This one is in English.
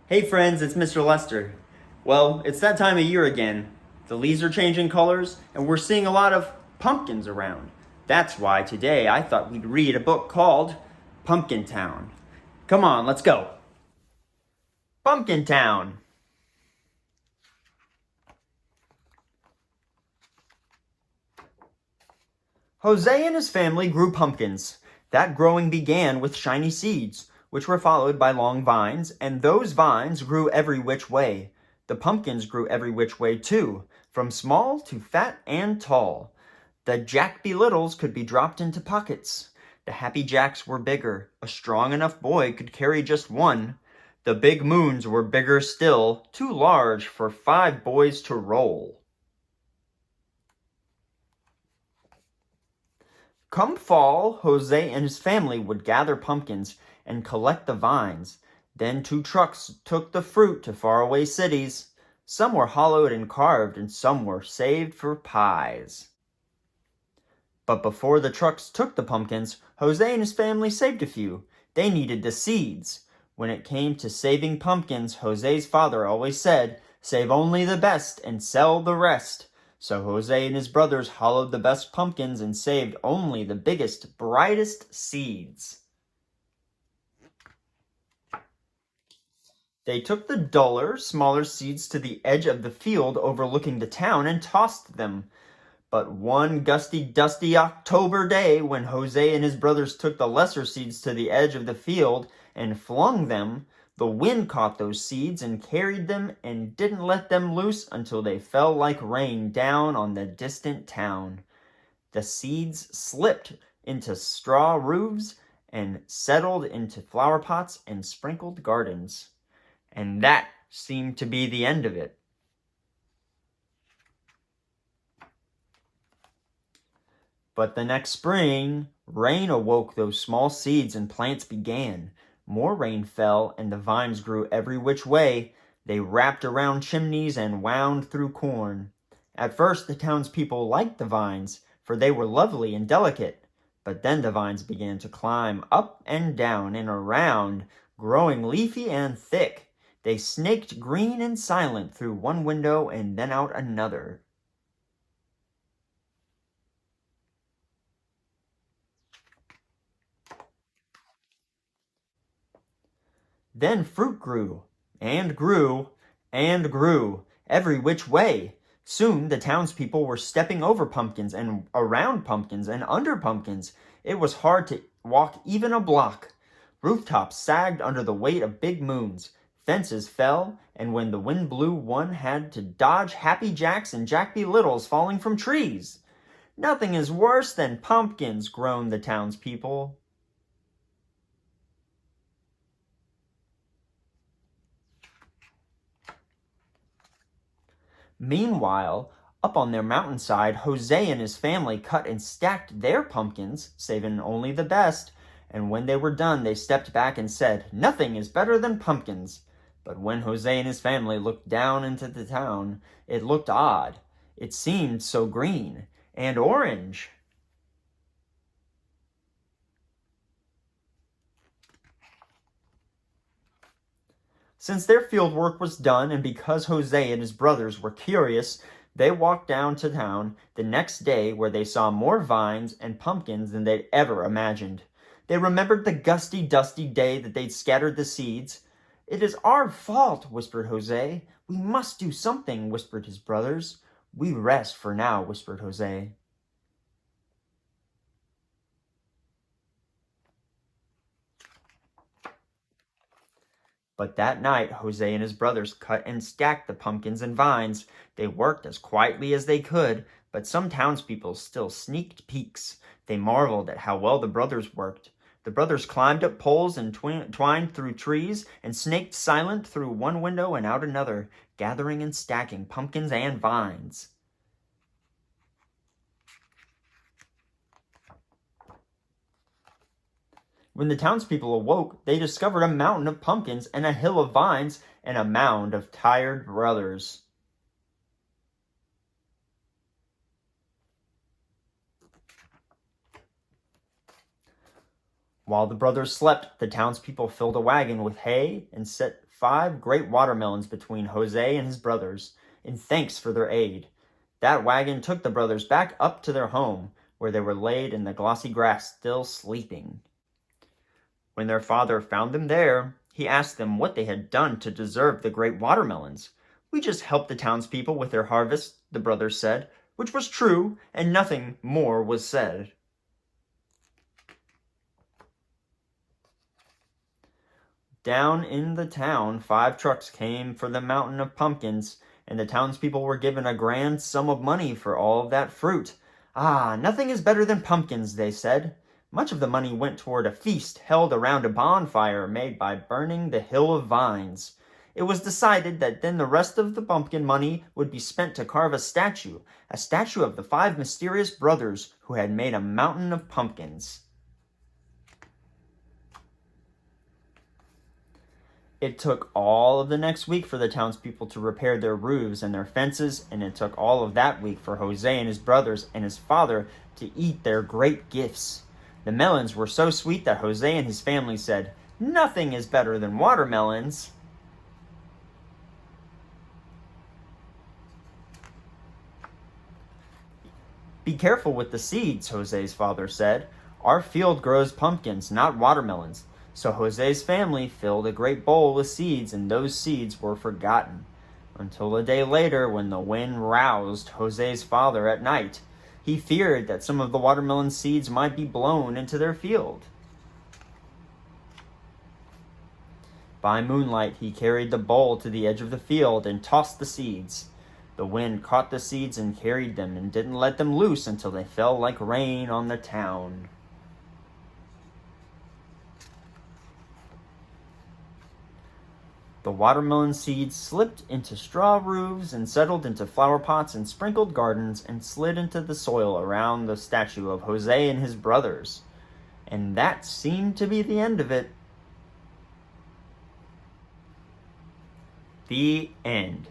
Hey friends, it's Mr. Lester. Well, it's that time of year again. The leaves are changing colors, and we're seeing a lot of pumpkins around. That's why today I thought we'd read a book called Pumpkin Town. Come on, let's go. Pumpkin Town. Jose and his family grew pumpkins. That growing began with shiny seeds, which were followed by long vines, and those vines grew every which way. The pumpkins grew every which way too, from small to fat and tall. The Jack-be-littles could be dropped into pockets. The Happy Jacks were bigger. A strong enough boy could carry just one. The Big Moons were bigger still, too large for 5 boys to roll. Come fall, Jose and his family would gather pumpkins and collect the vines. Then 2 trucks took the fruit to faraway cities. Some were hollowed and carved, and some were saved for pies. But before the trucks took the pumpkins, Jose and his family saved a few. They needed the seeds. When it came to saving pumpkins, Jose's father always said, "Save only the best and sell the rest." So Jose and his brothers hollowed the best pumpkins and saved only the biggest, brightest seeds. They took the duller, smaller seeds to the edge of the field overlooking the town and tossed them. But one gusty, dusty October day, when Jose and his brothers took the lesser seeds to the edge of the field and flung them, the wind caught those seeds and carried them and didn't let them loose until they fell like rain down on the distant town. The seeds slipped into straw roofs and settled into flower pots and sprinkled gardens. And that seemed to be the end of it. But the next spring, rain awoke those small seeds and plants began. More rain fell, and the vines grew every which way. They wrapped around chimneys and wound through corn. At first the townspeople liked the vines, for they were lovely and delicate. But then the vines began to climb up and down and around, growing leafy and thick. They snaked green and silent through one window and then out another. Then fruit grew, and grew, and grew, every which way. Soon the townspeople were stepping over pumpkins and around pumpkins and under pumpkins. It was hard to walk even a block. Rooftops sagged under the weight of big moons. Fences fell, and when the wind blew, one had to dodge Happy Jacks and Jack-be-littles falling from trees. "Nothing is worse than pumpkins," groaned the townspeople. Meanwhile, up on their mountainside, Jose and his family cut and stacked their pumpkins, saving only the best, and when they were done, they stepped back and said, "Nothing is better than pumpkins." But when Jose and his family looked down into the town, it looked odd. It seemed so green and orange. Since their field work was done, and because Jose and his brothers were curious, they walked down to town the next day, where they saw more vines and pumpkins than they'd ever imagined. They remembered the gusty, dusty day that they'd scattered the seeds. "It is our fault," whispered Jose. "We must do something," whispered his brothers. "We rest for now," whispered Jose. But that night Jose and his brothers cut and stacked the pumpkins and vines. They worked as quietly as they could, but some townspeople still sneaked peeks. They marveled at how well the brothers worked. The brothers climbed up poles and twined through trees and snaked silent through one window and out another, gathering and stacking pumpkins and vines. When the townspeople awoke, they discovered a mountain of pumpkins and a hill of vines and a mound of tired brothers. While the brothers slept, the townspeople filled a wagon with hay and set 5 great watermelons between Jose and his brothers, in thanks for their aid. That wagon took the brothers back up to their home, where they were laid in the glossy grass, still sleeping. When their father found them there, he asked them what they had done to deserve the great watermelons. "We just helped the townspeople with their harvest," the brothers said, which was true, and nothing more was said. Down in the town, 5 trucks came for the mountain of pumpkins, and the townspeople were given a grand sum of money for all of that fruit. "Ah, nothing is better than pumpkins," they said. Much of the money went toward a feast held around a bonfire made by burning the hill of vines. It was decided that then the rest of the pumpkin money would be spent to carve a statue of the 5 mysterious brothers who had made a mountain of pumpkins. It took all of the next week for the townspeople to repair their roofs and their fences, and it took all of that week for Jose and his brothers and his father to eat their great gifts. The melons were so sweet that Jose and his family said, "Nothing is better than watermelons." "Be careful with the seeds," Jose's father said. "Our field grows pumpkins, not watermelons." So Jose's family filled a great bowl with seeds, and those seeds were forgotten. Until a day later, when the wind roused Jose's father at night, he feared that some of the watermelon seeds might be blown into their field. By moonlight, he carried the bowl to the edge of the field and tossed the seeds. The wind caught the seeds and carried them and didn't let them loose until they fell like rain on the town. The watermelon seeds slipped into straw roofs and settled into flower pots and sprinkled gardens and slid into the soil around the statue of Jose and his brothers. And that seemed to be the end of it. The end.